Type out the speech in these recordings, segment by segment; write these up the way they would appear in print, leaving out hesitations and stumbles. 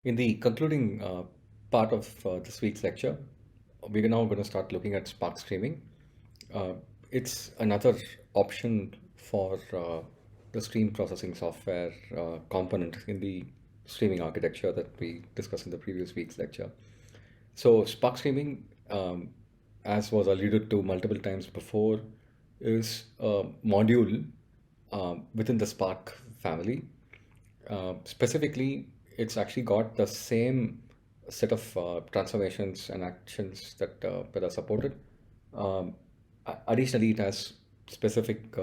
In the concluding part of this week's lecture, we're now going to start looking at Spark Streaming. Uh, it's another option for the stream processing software component in the streaming architecture that we discussed in the previous week's lecture. So, Spark Streaming, as was alluded to multiple times before, is a module within the Spark family. Specifically, it's actually got the same set of transformations and actions that are supported. Additionally, it has specific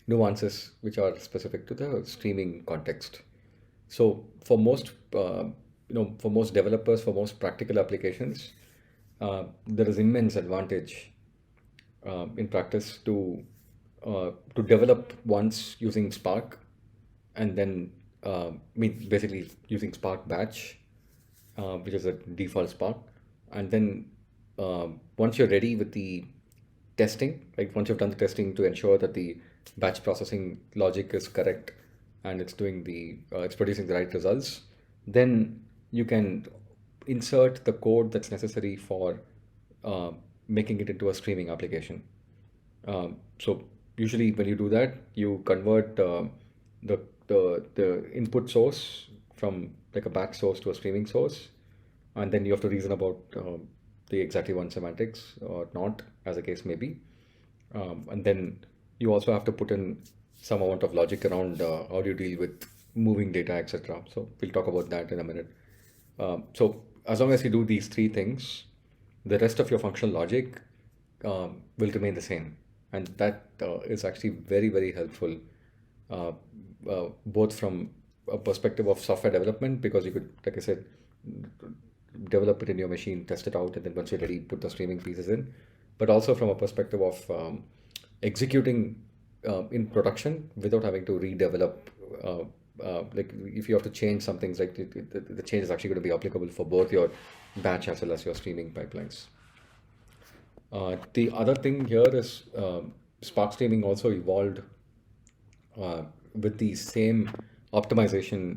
nuances which are specific to the streaming context. So for most developers, for most practical applications, there is immense advantage in practice to develop once using Spark, and then basically using Spark Batch, which is a default Spark, and then once you're ready with the testing, like once you've done the testing to ensure that the batch processing logic is correct and it's producing the right results, then you can insert the code that's necessary for uh, making it into a streaming application. So usually when you do that, you convert the input source from like a batch source to a streaming source, and then you have to reason about the exactly one semantics or not, as the case may be. And then you also have to put in some amount of logic around how do you deal with moving data, etc. So we'll talk about that in a minute. So as long as you do these three things, the rest of your functional logic will remain the same, and that is actually very, very helpful, uh, both from a perspective of software development, because you could, like I said, develop it in your machine, test it out, and then once you're ready, put the streaming pieces in. But also from a perspective of executing in production without having to redevelop. Uh, like if you have to change some things, like the change is actually going to be applicable for both your batch as well as your streaming pipelines. The other thing here is Spark Streaming also evolved with the same optimization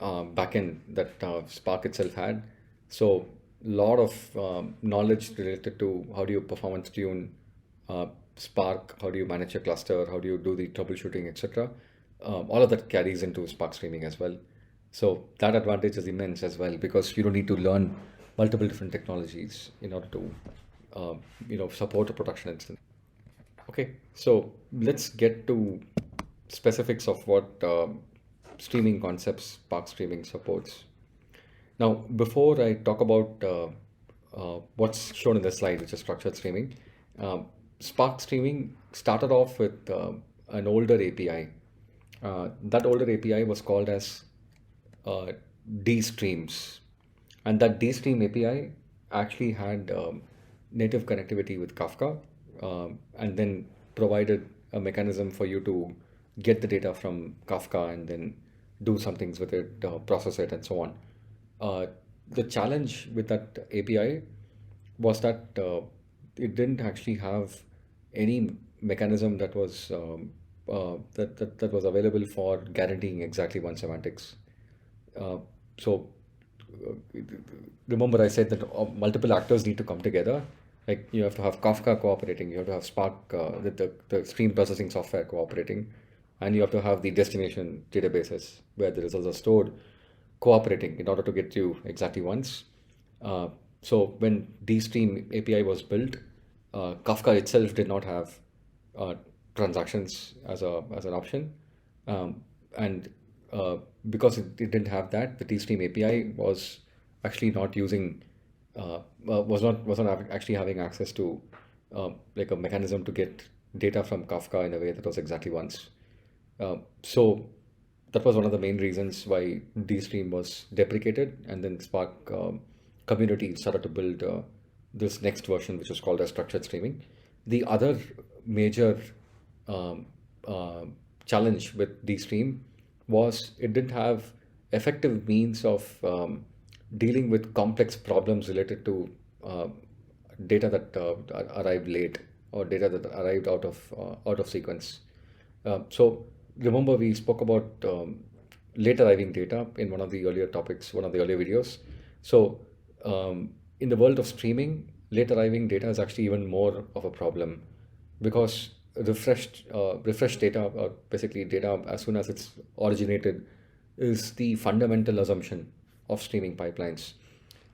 backend that Spark itself had. So, a lot of knowledge related to how do you performance tune Spark, how do you manage your cluster, how do you do the troubleshooting, etc. All of that carries into Spark Streaming as well. So that advantage is immense as well, because you don't need to learn multiple different technologies in order to support a production instance. Okay, so let's get to specifics of what streaming concepts Spark Streaming supports. Now, before I talk about what's shown in the slide, which is structured streaming, Spark Streaming started off with an older API. That older API was called as uh, DStreams, and that DStream API actually had native connectivity with Kafka, and then provided a mechanism for you to get the data from Kafka and then do some things with it, process it, and so on. Uh, the challenge with that API was that it didn't actually have any mechanism that was that was available for guaranteeing exactly one semantics. Uh, so remember I said that multiple actors need to come together. Like you have to have Kafka cooperating, you have to have Spark, the stream processing software cooperating, and you have to have the destination databases where the results are stored cooperating in order to get you exactly once. Uh, so when DStream API was built, Kafka itself did not have uh, transactions as an option, um, and because it didn't have that, the DStream API was actually not using was not actually having access to like a mechanism to get data from Kafka in a way that was exactly once. So that was one of the main reasons why DStream was deprecated, and then Spark community started to build this next version, which is called as structured streaming. The other major um, uh, challenge with DStream was it didn't have effective means of dealing with complex problems related to uh, data that arrived late, or data that arrived out of sequence. So remember we spoke about late arriving data in one of the earlier topics, one of the earlier videos. So in the world of streaming, late arriving data is actually even more of a problem because refreshed data, or basically data as soon as it's originated, is the fundamental assumption of streaming pipelines.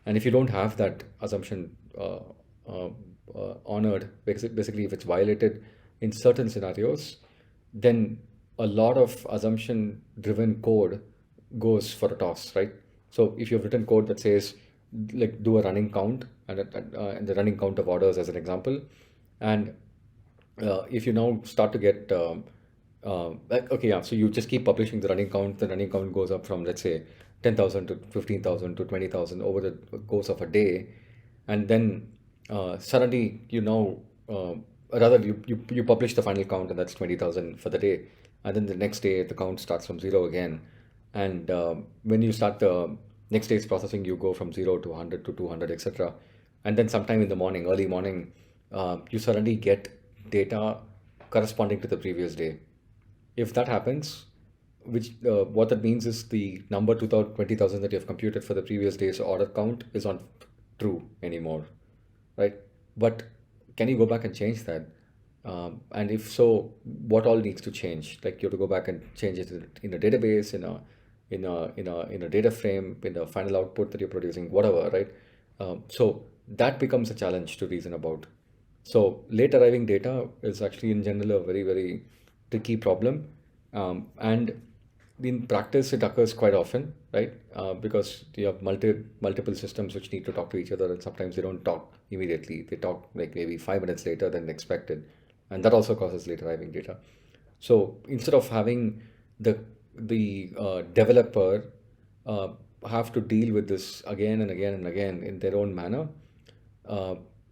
And if you don't have that assumption uh, honored, basically if it's violated in certain scenarios, then a lot of assumption driven code goes for a toss, right? So if you've written code that says, like, do a running count and the running count of orders as an example, and if you now start to get like, okay, yeah, so you just keep publishing the running count. The running count goes up from, let's say, 10,000 to 15,000 to 20,000 over the course of a day, and then suddenly you know, rather you publish the final count, and that's 20,000 for the day, and then the next day the count starts from zero again, and when you start the next day's processing, you go from 0 to 100 to 200, etc. And then sometime in the morning, early morning, you suddenly get data corresponding to the previous day. If that happens, which what that means is the number 20,000 that you have computed for the previous day's order count is not true anymore, right? But can you go back and change that? And if so, what all needs to change? Like, you have to go back and change it in a database, in a data frame, in the final output that you're producing, whatever, right? So that becomes a challenge to reason about. So late arriving data is actually in general a very, very tricky problem. And in practice, it occurs quite often, right? Because you have multiple systems which need to talk to each other, and sometimes they don't talk immediately. They talk like maybe 5 minutes later than expected, and that also causes late arriving data. So instead of having the developer uh, have to deal with this again and again and again in their own manner,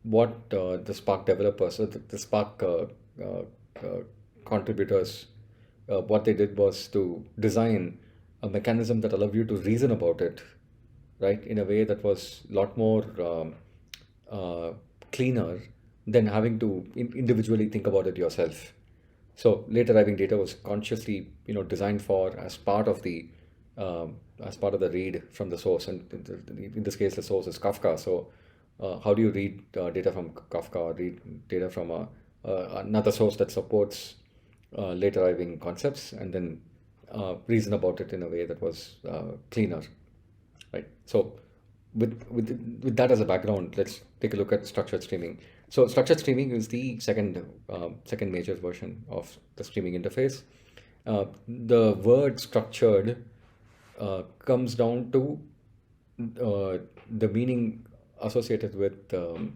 what the Spark developers, the Spark uh, contributors, what they did was to design a mechanism that allowed you to reason about it, right, in a way that was a lot more uh, cleaner than having to individually think about it yourself. So late arriving data was consciously, designed for as part of the read from the source, and in this case, the source is Kafka. So how do you read data from Kafka, or read data from another source that supports late arriving concepts, and then reason about it in a way that was cleaner, right? So with that as a background, let's take a look at structured streaming. So structured streaming is the second major version of the streaming interface. The word structured comes down to the meaning associated with the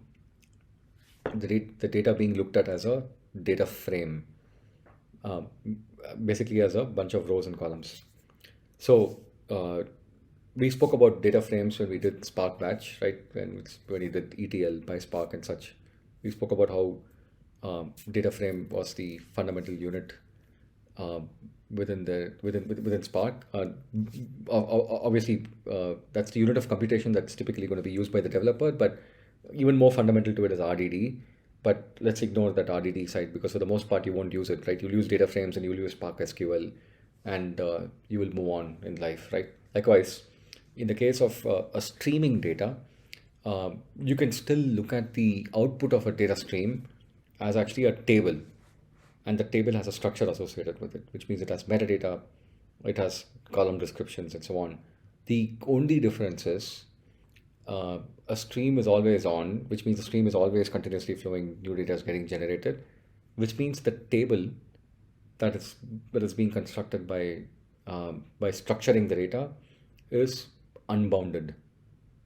data being looked at as a data frame, uh, basically as a bunch of rows and columns. So we spoke about data frames when we did Spark Batch, right? When we did ETL by Spark and such, we spoke about how data frame was the fundamental unit within Spark. Obviously, that's the unit of computation that's typically going to be used by the developer, but even more fundamental to it is RDD. But let's ignore that RDD side, because for the most part you won't use it, right? You'll use data frames and you'll use Spark SQL, and you will move on in life, right? Likewise, in the case of a streaming data, you can still look at the output of a data stream as actually a table, and the table has a structure associated with it, which means it has metadata, it has column descriptions, and so on. The only difference is a stream is always on, which means the stream is always continuously flowing, new data is getting generated, which means the table that is being constructed by structuring the data is unbounded.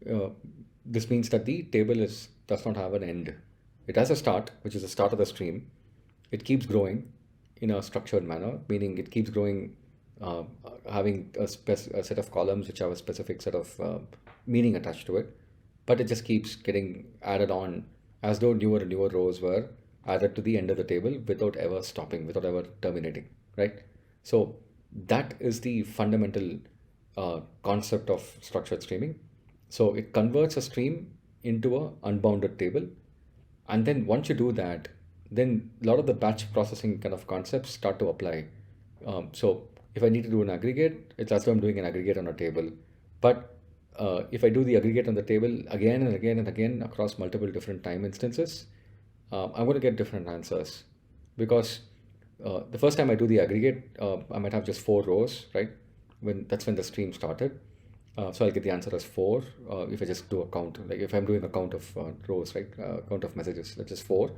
Uh, this means that the table does not have an end. It has a start, which is the start of the stream. It keeps growing in a structured manner, meaning it keeps growing, uh, having a set of columns which have a specific set of meaning attached to it, but it just keeps getting added on as though newer and newer rows were added to the end of the table without ever stopping, without ever terminating, right? So that is the fundamental concept of structured streaming. So it converts a stream into a unbounded table, and then once you do that, then a lot of the batch processing kind of concepts start to apply. So If I need to do an aggregate, it's as though I'm doing an aggregate on a table. But if I do the aggregate on the table again and again and again across multiple different time instances, I'm going to get different answers, because the first time I do the aggregate, I might have just 4 rows, right? When the stream started. So I'll get the answer as 4. If I just do a count, like if I'm doing a count of rows, right? Count of messages, that's just 4.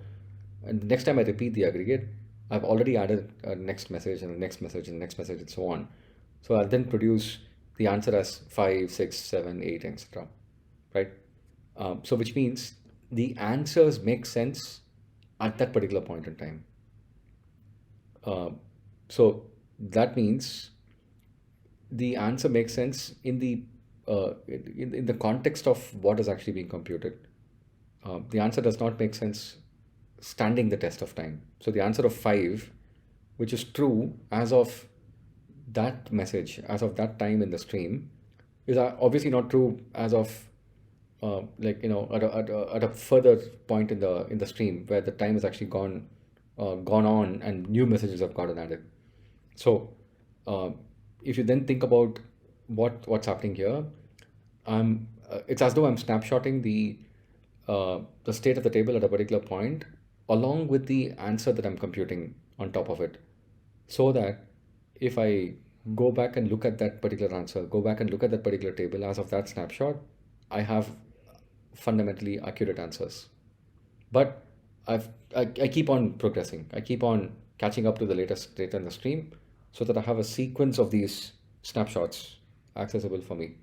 And the next time I repeat the aggregate, I've already added a next message and a next message and next message and so on. So I'll then produce the answer as 5, 6, 7, 8, etc. Right? So which means the answers make sense at that particular point in time. So that means the answer makes sense in the context of what is actually being computed. The answer does not make sense standing the test of time. So the answer of 5, which is true as of that message, as of that time in the stream, is obviously not true as of at a further point in the stream where the time has actually gone on and new messages have gotten added. So if you then think about what's happening here, it's as though I'm snapshotting the state of the table at a particular point along with the answer that I'm computing on top of it, so that if I go back and look at that particular answer, go back and look at that particular table as of that snapshot, I have fundamentally accurate answers. But I keep on progressing. I keep on catching up to the latest data in the stream so that I have a sequence of these snapshots accessible for me.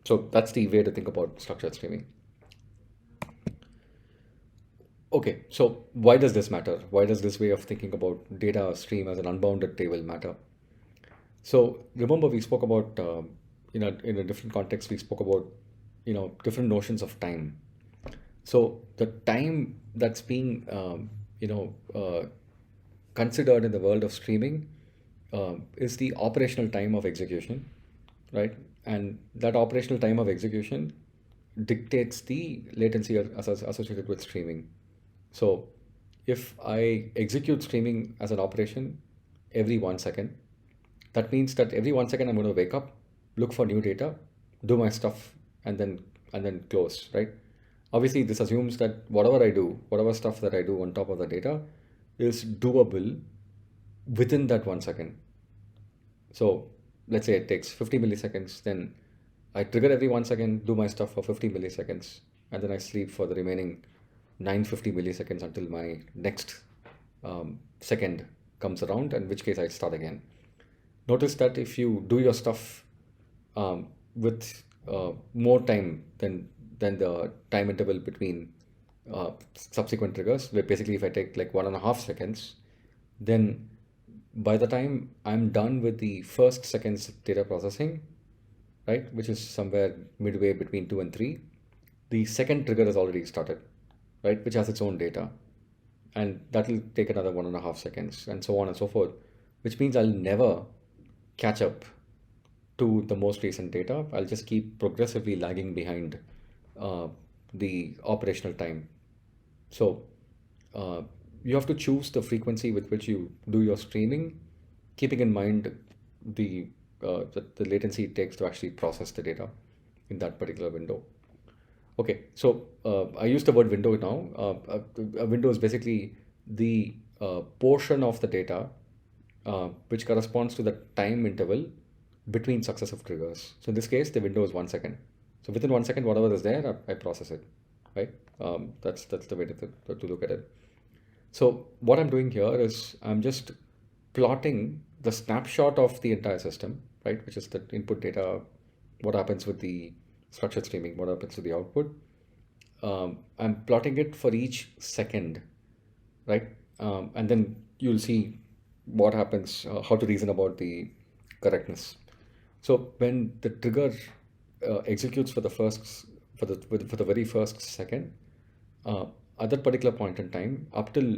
So that's the way to think about structured streaming. Okay, so why does this matter? Why does this way of thinking about data stream as an unbounded table matter? So remember we spoke about, in a different context, we spoke about, different notions of time. So the time that's being, considered in the world of streaming is the operational time of execution, right? And that operational time of execution dictates the latency associated with streaming. So if I execute streaming as an operation every 1 second, that means that every 1 second I'm going to wake up, look for new data, do my stuff, and then close, right? Obviously, this assumes that whatever stuff that I do on top of the data is doable within that 1 second. So let's say it takes 50 milliseconds, then I trigger every 1 second, do my stuff for 50 milliseconds, and then I sleep for the remaining 950 milliseconds until my next second comes around, in which case I start again. Notice that if you do your stuff with more time than the time interval between subsequent triggers, where basically if I take like 1.5 seconds, then by the time I'm done with the first second's data processing, right, which is somewhere midway between 2 and 3, the second trigger has already started, right, which has its own data, and that will take another 1.5 seconds, and so on and so forth, which means I'll never catch up to the most recent data. I'll just keep progressively lagging behind the operational time. So you have to choose the frequency with which you do your streaming, keeping in mind the latency it takes to actually process the data in that particular window. Okay, so I use the word window now. A window is basically the portion of the data which corresponds to the time interval between successive triggers. So in this case, the window is 1 second. So within 1 second, whatever is there, I process it, right? That's the way to look at it. So what I'm doing here is I'm just plotting the snapshot of the entire system, right? Which is the input data, what happens with the structured streaming, what happens to the output. I'm plotting it for each second, right? And then you'll see what happens, how to reason about the correctness. So when the trigger executes for the very first second, at that particular point in time, up till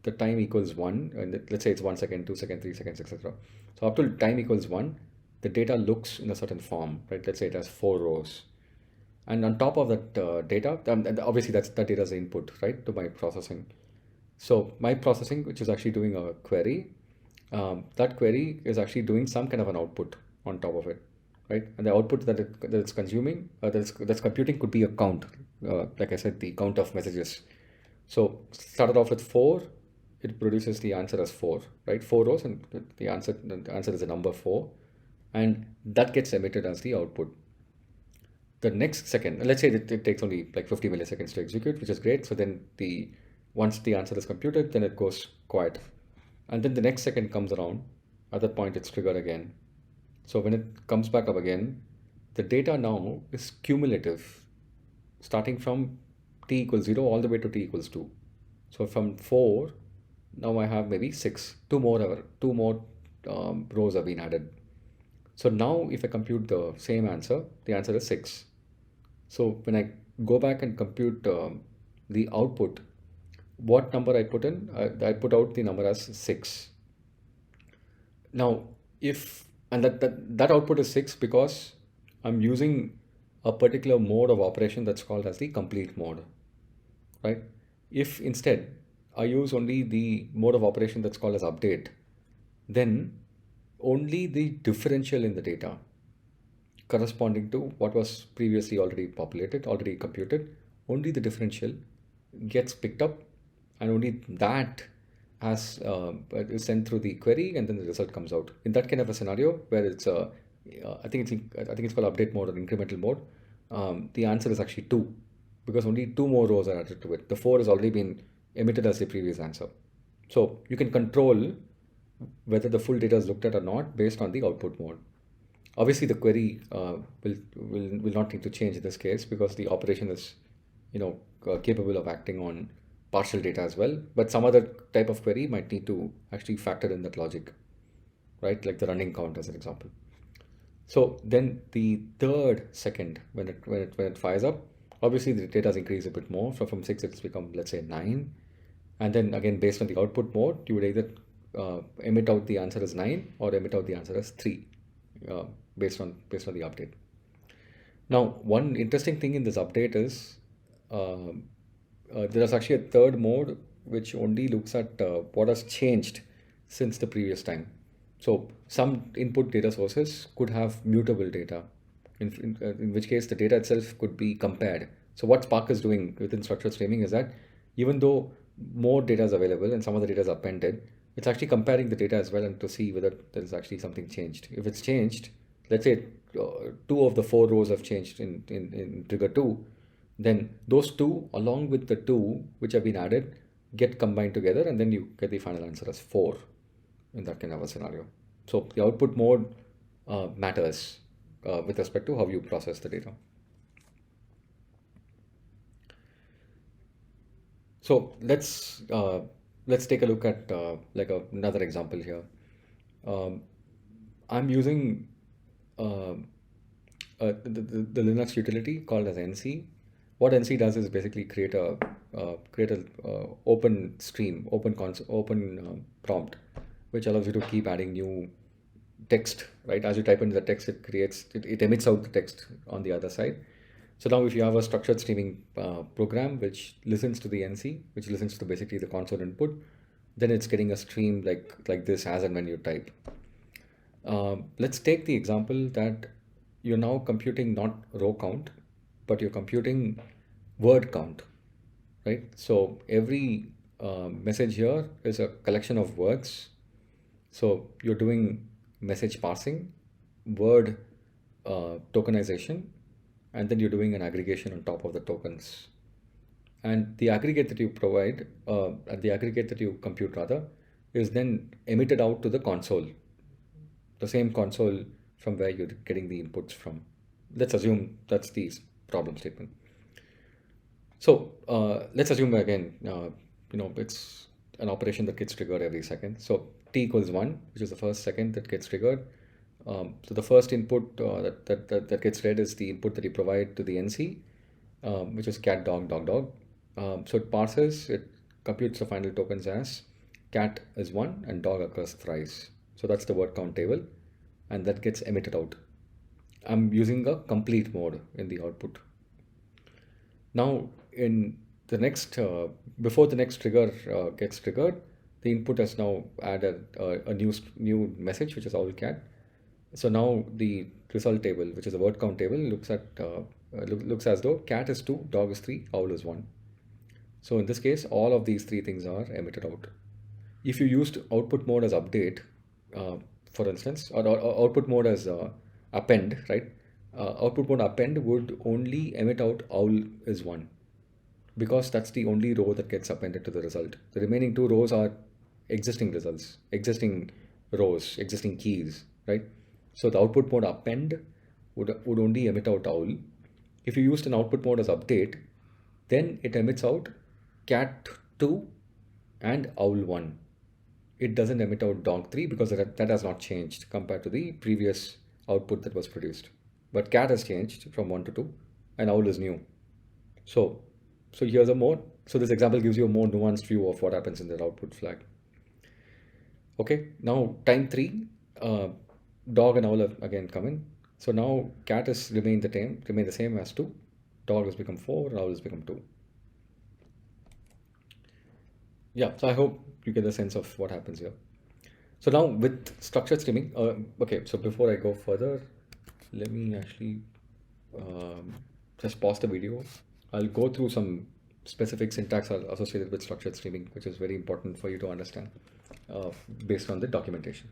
the time equals 1, and let's say it's 1 second, 2 seconds, 3 seconds, etc. So up till time equals 1, the data looks in a certain form, right? Let's say it has 4 rows. And on top of that data, and obviously that data is the input, right, to my processing. So my processing, which is actually doing a query, that query is actually doing some kind of an output on top of it, right? And the output that it's consuming, that's computing could be a count, like I said, the count of messages. So started off with 4, it produces the answer as 4, right? 4 rows, and the answer is a number 4, and that gets emitted as the output. The next second, let's say that it takes only like 50 milliseconds to execute, which is great. So then once the answer is computed, then it goes quiet. And then the next second comes around. At that point, it's triggered again. So when it comes back up again, the data now is cumulative, starting from t equals 0 all the way to t equals 2. So from 4, now I have maybe 6. Two more rows have been added. So now if I compute the same answer, the answer is 6. So when I go back and compute the output, what number I put in? I put out the number as 6. Now, that output is 6 because I'm using a particular mode of operation that's called as the complete mode, right? If instead I use only the mode of operation that's called as update, then only the differential in the data corresponding to what was previously already computed, only the differential gets picked up, and only that is sent through the query, and then the result comes out. In that kind of a scenario where I think it's called update mode or incremental mode, the answer is actually 2, because only 2 more rows are added to it. The 4 has already been emitted as the previous answer. So you can control whether the full data is looked at or not based on the output mode. Obviously, the query will not need to change in this case because the operation is, capable of acting on partial data as well. But some other type of query might need to actually factor in that logic, right? Like the running count as an example. So then the third second, when it fires up, obviously the data has increased a bit more. So from 6, it's become, let's say, 9. And then again, based on the output mode, you would either emit out the answer as 9 or emit out the answer as 3, based on the update. Now, one interesting thing in this update is there is actually a third mode which only looks at what has changed since the previous time. So some input data sources could have mutable data, in which case the data itself could be compared. So what Spark is doing within structured streaming is that even though more data is available and some of the data is appended, it's actually comparing the data as well and to see whether there is actually something changed. If it's changed, let's say 2 of the 4 rows have changed in trigger 2, then those 2 along with the 2 which have been added get combined together, and then you get the final answer as 4 in that kind of a scenario. So the output mode matters with respect to how you process the data. So let's take a look at another example here. I'm using the Linux utility called as NC. What NC does is basically create a open stream, open prompt, which allows you to keep adding new text, right? As you type into the text, it emits out the text on the other side. So now if you have a structured streaming program which listens to the NC, which listens to basically the console input, then it's getting a stream like this as and when you type. Let's take the example that you're now computing not row count, but you're computing word count, right? So every message here is a collection of words. So you're doing message parsing, word tokenization, and then you're doing an aggregation on top of the tokens. And the aggregate that you provide, the aggregate that you compute rather, is then emitted out to the console, the same console from where you're getting the inputs from. Let's assume that's the problem statement. So let's assume again, it's an operation that gets triggered every second. So t equals 1, which is the first second that gets triggered. So the first input that gets read is the input that you provide to the NC, which is cat dog dog dog. So it parses, it computes the final tokens as cat is 1 and dog occurs thrice. So that's the word count table, and that gets emitted out. I'm using a complete mode in the output. Now in the next, before the next trigger gets triggered, the input has now added a new message, which is owl cat. So now the result table, which is a word count table, looks as though cat is 2, dog is 3, owl is 1. So in this case, all of these three things are emitted out. If you used output mode as update, uh, for instance, or output mode as append, right? Output mode append would only emit out owl is 1, because that's the only row that gets appended to the result. The remaining two rows are existing results, existing rows, existing keys, right? So the output mode append would only emit out owl. If you used an output mode as update, then it emits out cat 2 and owl 1. It doesn't emit out dog 3 because that has not changed compared to the previous output that was produced. But cat has changed from 1 to 2 and owl is new. So here's a more, so this example gives you a more nuanced view of what happens in the output flag. Okay, now time 3, dog and owl have again come in. So now cat has remained the same as 2, dog has become 4, and owl has become 2. Yeah, so I hope you get a sense of what happens here. So now with structured streaming, okay, so before I go further, let me actually just pause the video. I'll go through some specific syntax associated with structured streaming, which is very important for you to understand based on the documentation.